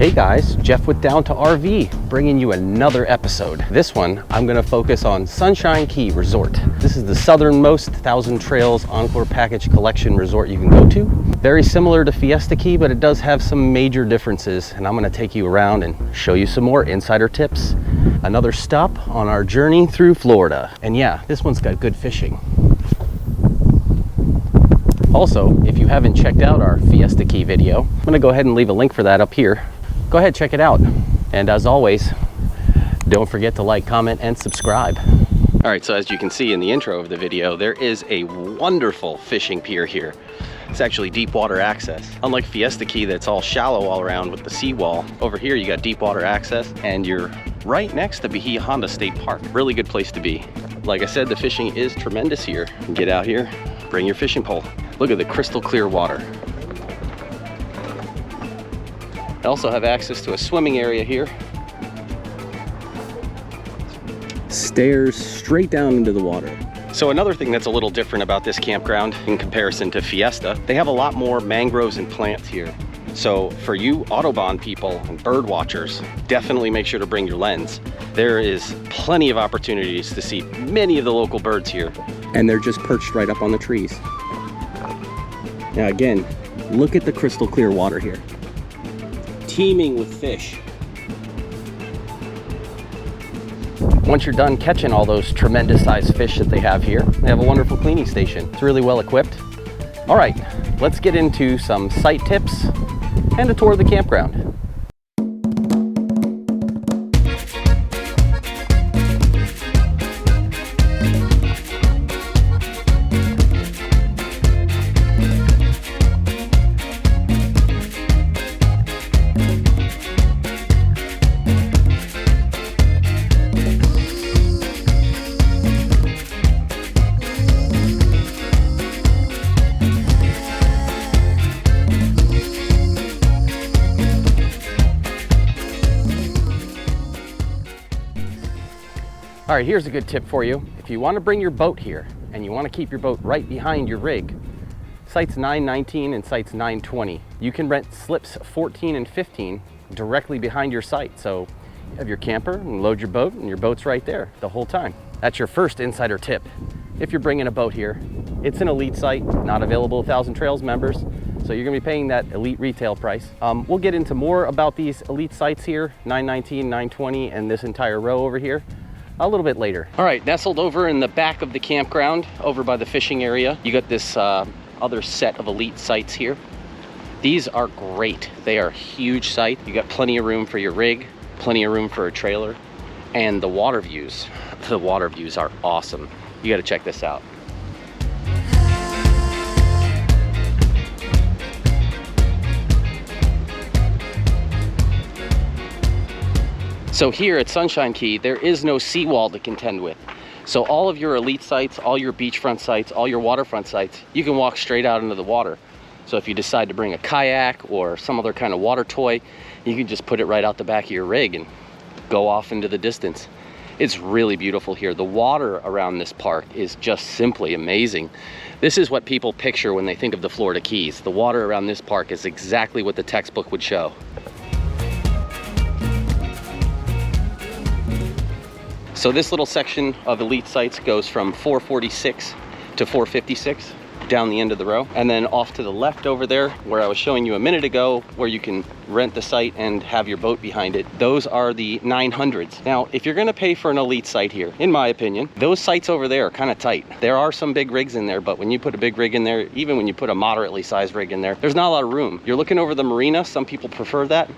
Hey guys, Jeff with Down to RV, bringing you another episode. This one, I'm gonna focus on Sunshine Key Resort. This is the southernmost 1,000 Trails Encore package collection resort you can go to. Very similar to Fiesta Key, but it does have some major differences, and I'm gonna take you around and show you some more insider tips. Another stop on our journey through Florida. And yeah, this one's got good fishing. Also, if you haven't checked out our Fiesta Key video, I'm gonna go ahead and leave a link for that up here. Go ahead, check it out. And as always, don't forget to like, comment, and subscribe. All right, so as you can see in the intro of the video, there is a wonderful fishing pier here. It's actually deep water access. Unlike Fiesta Key that's all shallow all around with the seawall, over here you got deep water access and you're right next to Bahia Honda State Park. Really good place to be. Like I said, the fishing is tremendous here. Get out here, bring your fishing pole. Look at the crystal clear water. I also have access to a swimming area here. Stairs straight down into the water. So another thing that's a little different about this campground in comparison to Fiesta, they have a lot more mangroves and plants here. So for you Audubon people and bird watchers, definitely make sure to bring your lens. There is plenty of opportunities to see many of the local birds here. And they're just perched right up on the trees. Now again, look at the crystal clear water here. Teeming with fish. Once you're done catching all those tremendous sized fish that they have here, they have a wonderful cleaning station. It's really well equipped. All right, let's get into some site tips and a tour of the campground. All right, here's a good tip for you. If you want to bring your boat here and you want to keep your boat right behind your rig, sites 919 and sites 920, you can rent slips 14 and 15 directly behind your site. So you have your camper and load your boat and your boat's right there the whole time. That's your first insider tip. If you're bringing a boat here, it's an elite site, not available to 1,000 Trails members. So you're gonna be paying that elite retail price. We'll get into more about these elite sites here, 919, 920, and this entire row over here a little bit later. All right, nestled over in the back of the campground, over by the fishing area, you got this other set of elite sites here. These are great. They are a huge site. You got plenty of room for your rig, plenty of room for a trailer, and the water views are awesome. You got to check this out. So here at Sunshine Key, there is no seawall to contend with. So all of your elite sites, all your beachfront sites, all your waterfront sites, you can walk straight out into the water. So if you decide to bring a kayak or some other kind of water toy, you can just put it right out the back of your rig and go off into the distance. It's really beautiful here. The water around this park is just simply amazing. This is what people picture when they think of the Florida Keys. The water around this park is exactly what the textbook would show. So this little section of elite sites goes from 446 to 456 down the end of the row, and then off to the left over there where I was showing you a minute ago, where you can rent the site and have your boat behind it, those are the 900s. Now if you're going to pay for an elite site here, in my opinion, those sites over there are kind of tight. There are some big rigs in there, but when you put a big rig in there, even when you put a moderately sized rig in there, there's not a lot of room. You're looking over the Marina. Some people prefer that.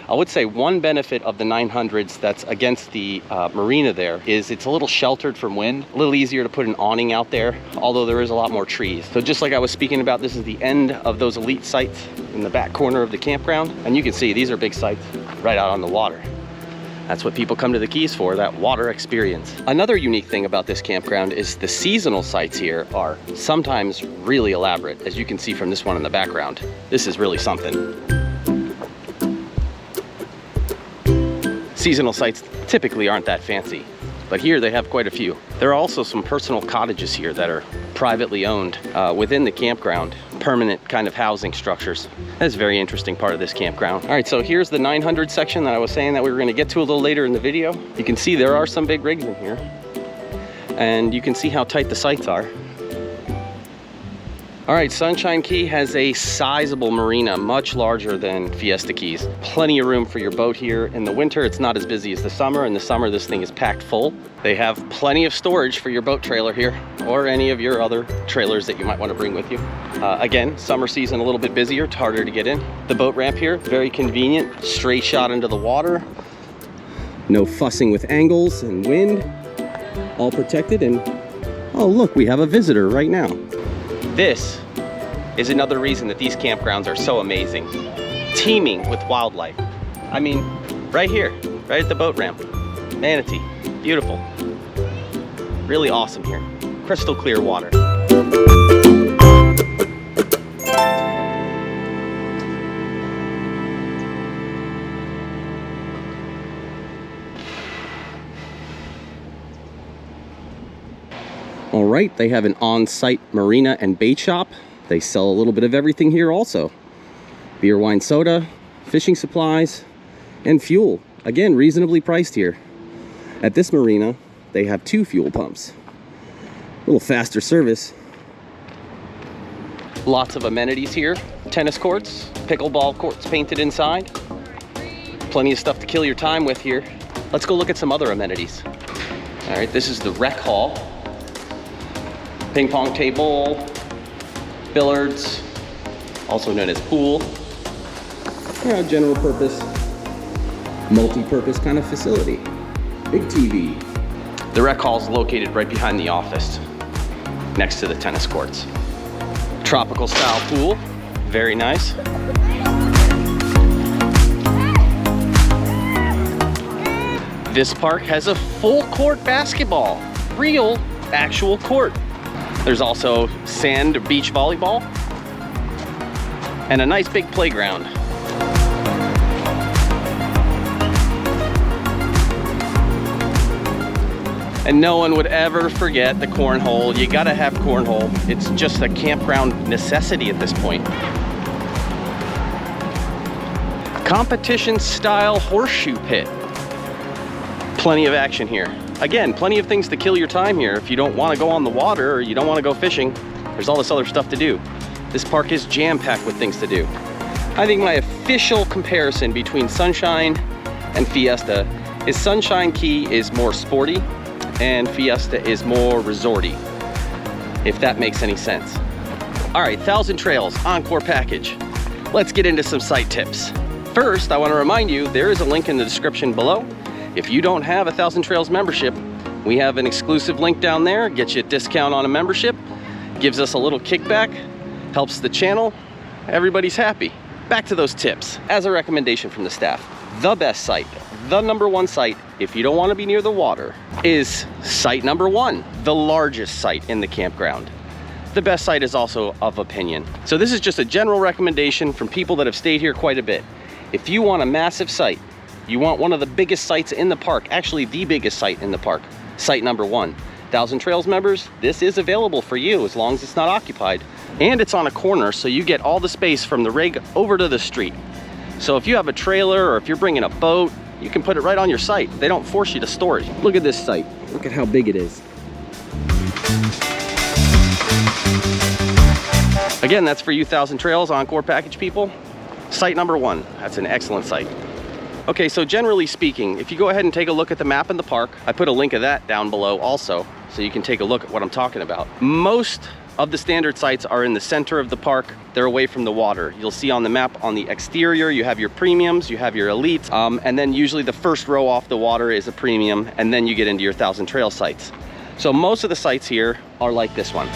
I would say one benefit of the 900s that's against the Marina there is it's a little sheltered from wind, a little easier to put an awning out there, although there is a lot more trees. So just like I was speaking about, this is the end of those elite sites in the back corner of the campground. And you can see these are big sites right out on the water. That's what people come to the Keys for, that water experience. Another unique thing about this campground is the seasonal sites here are sometimes really elaborate, as you can see from this one in the background. This is really something. Seasonal sites typically aren't that fancy, but here they have quite a few. There are also some personal cottages here that are privately owned within the campground. permanent kind of housing structures. That's a very interesting part of this campground. All right, so here's the 900 section that I was saying that we were gonna get to a little later in the video. You can see there are some big rigs in here, and you can see how tight the sites are. All right, Sunshine Key has a sizable marina, much larger than Fiesta Keys. Plenty of room for your boat here. In the winter, it's not as busy as the summer. In the summer, this thing is packed full. They have plenty of storage for your boat trailer here, or any of your other trailers that you might want to bring with you. Again, summer season, a little bit busier, it's harder to get in. The boat ramp here, very convenient, straight shot into the water. No fussing with angles and wind, all protected. And oh look, we have a visitor right now. This is another reason that these campgrounds are so amazing. Teeming with wildlife. I mean, right here, right at the boat ramp. Manatee, beautiful. Really awesome here. Crystal clear water. All right, they have an on-site marina and bait shop. They sell a little bit of everything here also. Beer, wine, soda, fishing supplies, and fuel. Again, reasonably priced here. At this marina, they have 2 fuel pumps. A little faster service. Lots of amenities here. Tennis courts, pickleball courts painted inside. Plenty of stuff to kill your time with here. Let's go look at some other amenities. All right, this is the rec hall. Ping pong table, billiards, also known as pool. General purpose, multi-purpose kind of facility. Big TV. The rec hall is located right behind the office, next to the tennis courts. Tropical style pool, very nice. This park has a full court basketball, real actual court. There's also sand beach volleyball and a nice big playground. And no one would ever forget the cornhole. You gotta have cornhole. It's just a campground necessity at this point. Competition style horseshoe pit. Plenty of action here. Again, plenty of things to kill your time here. If you don't want to go on the water or you don't want to go fishing, there's all this other stuff to do. This park is jam-packed with things to do. I think my official comparison between Sunshine and Fiesta is Sunshine Key is more sporty and Fiesta is more resorty, if that makes any sense. All right, 1,000 Trails Encore package. Let's get into some site tips. First, I want to remind you there is a link in the description below. If you don't have a 1,000 Trails membership, we have an exclusive link down there, gets you a discount on a membership, gives us a little kickback, helps the channel, everybody's happy. Back to those tips. As a recommendation from the staff, the best site, the #1 site, if you don't want to be near the water, is site #1, the largest site in the campground. The best site is also of opinion. So this is just a general recommendation from people that have stayed here quite a bit. If you want a massive site, you want one of the biggest sites in the park, actually the biggest site in the park, site #1. 1,000 Trails members, this is available for you as long as it's not occupied. And it's on a corner, so you get all the space from the rig over to the street. So if you have a trailer or if you're bringing a boat, you can put it right on your site. They don't force you to store it. Look at this site. Look at how big it is. Again, that's for you 1,000 Trails Encore package people. Site #1, that's an excellent site. Okay, so generally speaking, if you go ahead and take a look at the map in the park, I put a link of that down below also, so you can take a look at what I'm talking about. Most of the standard sites are in the center of the park. They're away from the water. You'll see on the map on the exterior, you have your premiums, you have your elites, and then usually the first row off the water is a premium, and then you get into your 1,000 Trail sites. So most of the sites here are like this one.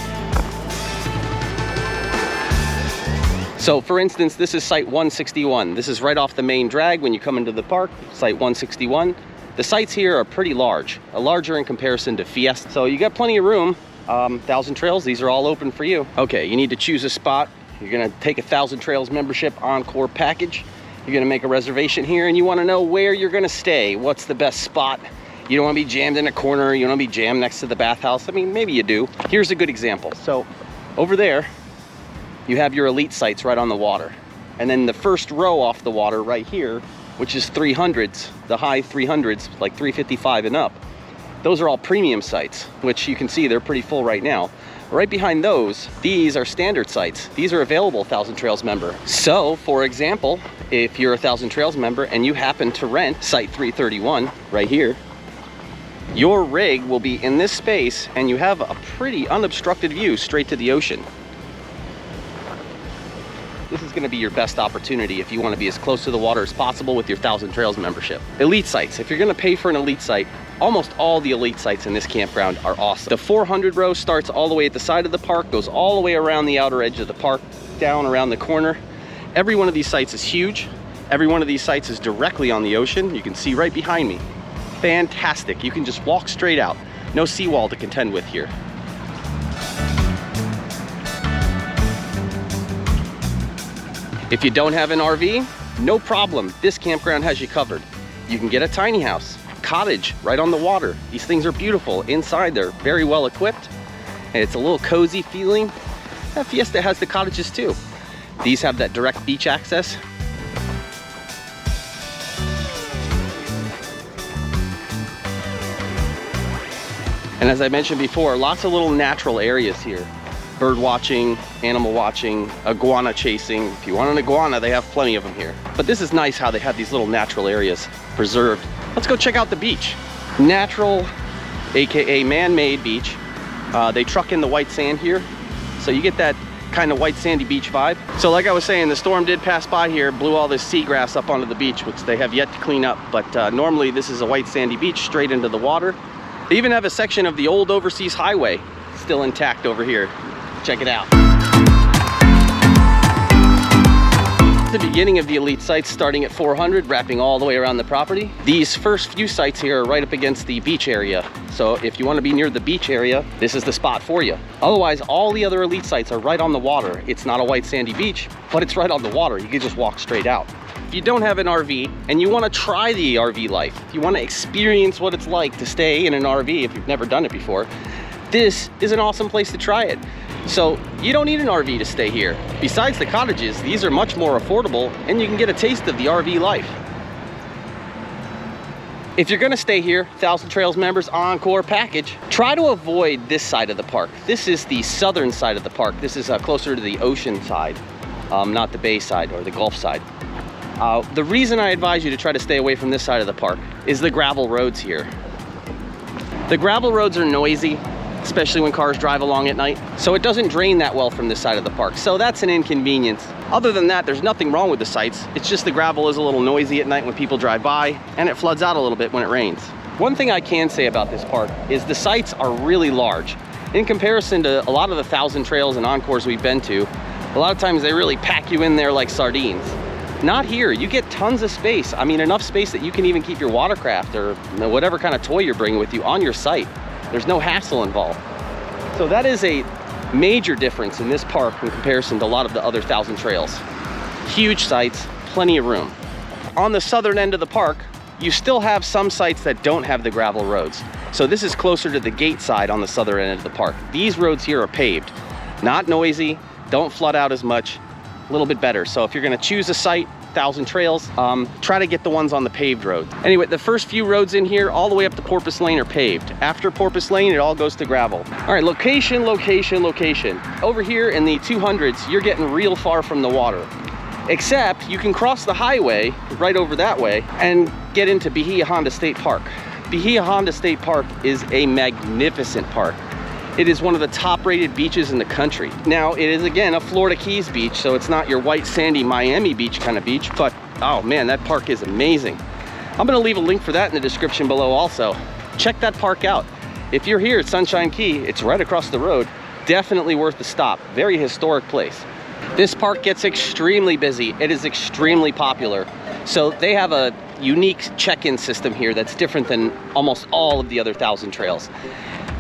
So for instance, this is site 161. This is right off the main drag when you come into the park, site 161. The sites here are pretty large, larger in comparison to Fiesta. So you got plenty of room. 1,000 Trails, these are all open for you. Okay, you need to choose a spot. You're gonna take a 1,000 Trails membership Encore package. You're gonna make a reservation here and you wanna know where you're gonna stay. What's the best spot? You don't wanna be jammed in a corner. You don't wanna be jammed next to the bathhouse. I mean, maybe you do. Here's a good example. So over there, you have your elite sites right on the water. And then the first row off the water right here, which is 300s, the high 300s, like 355 and up, those are all premium sites, which you can see they're pretty full right now. Right behind those, these are standard sites. These are available 1,000 Trails member. So, for example, if you're a 1,000 Trails member and you happen to rent site 331 right here, your rig will be in this space and you have a pretty unobstructed view straight to the ocean. This is going to be your best opportunity if you want to be as close to the water as possible with your 1,000 Trails membership. Elite sites. If you're going to pay for an elite site, almost all the elite sites in this campground are awesome. The 400 row starts all the way at the side of the park, goes all the way around the outer edge of the park, down around the corner. Every one of these sites is huge. Every one of these sites is directly on the ocean. You can see right behind me. Fantastic. You can just walk straight out. No seawall to contend with here. If you don't have an RV, no problem. This campground has you covered. You can get a tiny house, cottage right on the water. These things are beautiful. Inside, they're very well equipped. And it's a little cozy feeling. Fiesta has the cottages too. These have that direct beach access. And as I mentioned before, lots of little natural areas here. Bird watching, animal watching, iguana chasing. If you want an iguana, they have plenty of them here. But this is nice how they have these little natural areas preserved. Let's go check out the beach. Natural, AKA man-made beach. They truck in the white sand here. So you get that kind of white sandy beach vibe. So like I was saying, the storm did pass by here, blew all this seagrass up onto the beach, which they have yet to clean up. But normally this is a white sandy beach straight into the water. They even have a section of the old overseas highway still intact over here. Check it out. The beginning of the elite sites starting at 400, wrapping all the way around the property. These first few sites here are right up against the beach area. So if you want to be near the beach area, this is the spot for you. Otherwise, all the other elite sites are right on the water. It's not a white sandy beach, but it's right on the water. You can just walk straight out. If you don't have an RV and you want to try the RV life, if you want to experience what it's like to stay in an RV if you've never done it before, this is an awesome place to try it. So you don't need an RV to stay here. Besides the cottages, these are much more affordable and you can get a taste of the RV life. If you're gonna stay here, 1,000 Trails members Encore package, try to avoid this side of the park. This is the southern side of the park. This is closer to the ocean side, not the bay side or the Gulf side. The reason I advise you to try to stay away from this side of the park is the gravel roads here. The gravel roads are noisy, especially when cars drive along at night. So it doesn't drain that well from this side of the park. So that's an inconvenience. Other than that, there's nothing wrong with the sites. It's just the gravel is a little noisy at night when people drive by, and it floods out a little bit when it rains. One thing I can say about this park is the sites are really large. In comparison to a lot of the 1,000 Trails and Encores we've been to, a lot of times they really pack you in there like sardines. Not here. You get tons of space. I mean, enough space that you can even keep your watercraft or whatever kind of toy you're bringing with you on your site. There's no hassle involved. So that is a major difference in this park in comparison to a lot of the other 1,000 Trails. Huge sites, plenty of room. On the southern end of the park, you still have some sites that don't have the gravel roads. So this is closer to the gate side on the southern end of the park. These roads here are paved, not noisy, don't flood out as much, a little bit better. So if you're gonna choose a site, 1,000 Trails, try to get the ones on the paved road. Anyway, the first few roads in here all the way up to Porpoise Lane are paved. After Porpoise Lane, it all goes to gravel. All right, location, location, location. Over here in the 200s, you're getting real far from the water. Except you can cross the highway right over that way and get into Bahia Honda State Park. Bahia Honda State Park is a magnificent park. It is one of the top rated beaches in the country. Now, it is again a Florida Keys beach, so it's not your white sandy Miami beach kind of beach, but oh man, that park is amazing. I'm gonna leave a link for that in the description below also. Check that park out. If you're here at Sunshine Key, it's right across the road. Definitely worth the stop. Very historic place. This park gets extremely busy. It is extremely popular. So they have a unique check-in system here that's different than almost all of the other 1,000 Trails.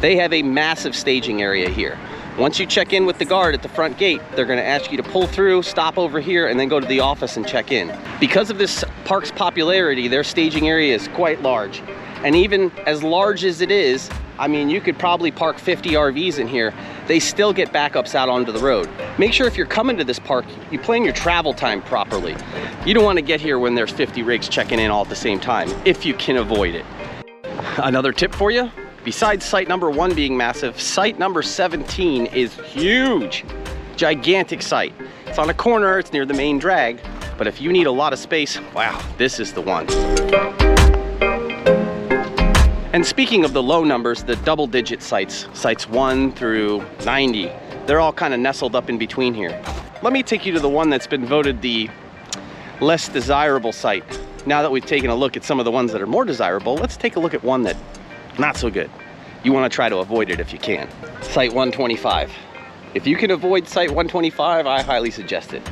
They have a massive staging area here. Once you check in with the guard at the front gate, they're gonna ask you to pull through, stop over here, and then go to the office and check in. Because of this park's popularity, their staging area is quite large. And even as large as it is, I mean, you could probably park 50 RVs in here. They still get backups out onto the road. Make sure if you're coming to this park, you plan your travel time properly. You don't want to get here when there's 50 rigs checking in all at the same time, if you can avoid it. Another tip for you, besides site number 1 being massive, site number 17 is huge. Gigantic site. It's on a corner, it's near the main drag, but if you need a lot of space, wow, this is the one. And speaking of the low numbers, the double-digit sites, sites 1 through 90, they're all kind of nestled up in between here. Let me take you to the one that's been voted the less desirable site. Now that we've taken a look at some of the ones that are more desirable, let's take a look at one that's not so good. You want to try to avoid it if you can. Site 125. If you can avoid site 125, I highly suggest it.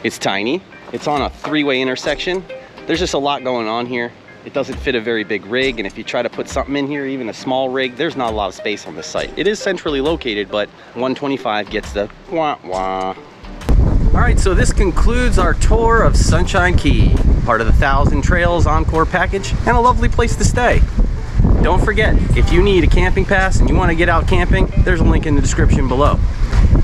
It's tiny. It's on a 3-way intersection. There's just a lot going on here. It doesn't fit a very big rig, and if you try to put something in here, even a small rig, there's not a lot of space on this site. It is centrally located, but 125 gets the wah-wah. All right, so this concludes our tour of Sunshine Key, part of the 1,000 Trails Encore package, and a lovely place to stay. Don't forget, if you need a camping pass and you want to get out camping, there's a link in the description below.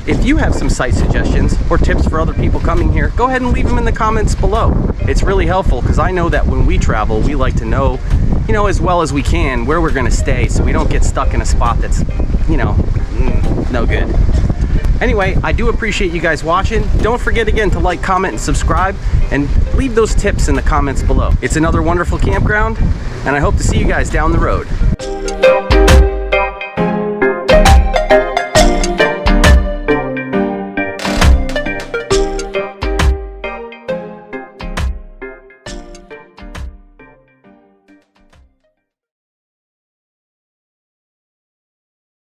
If you have some site suggestions or tips for other people coming here, go ahead and leave them in the comments below. It's really helpful because I know that when we travel, we like to know, as well as we can where we're going to stay so we don't get stuck in a spot that's, no good. Anyway, I do appreciate you guys watching. Don't forget again to like, comment, and subscribe, and leave those tips in the comments below. It's another wonderful campground, and I hope to see you guys down the road.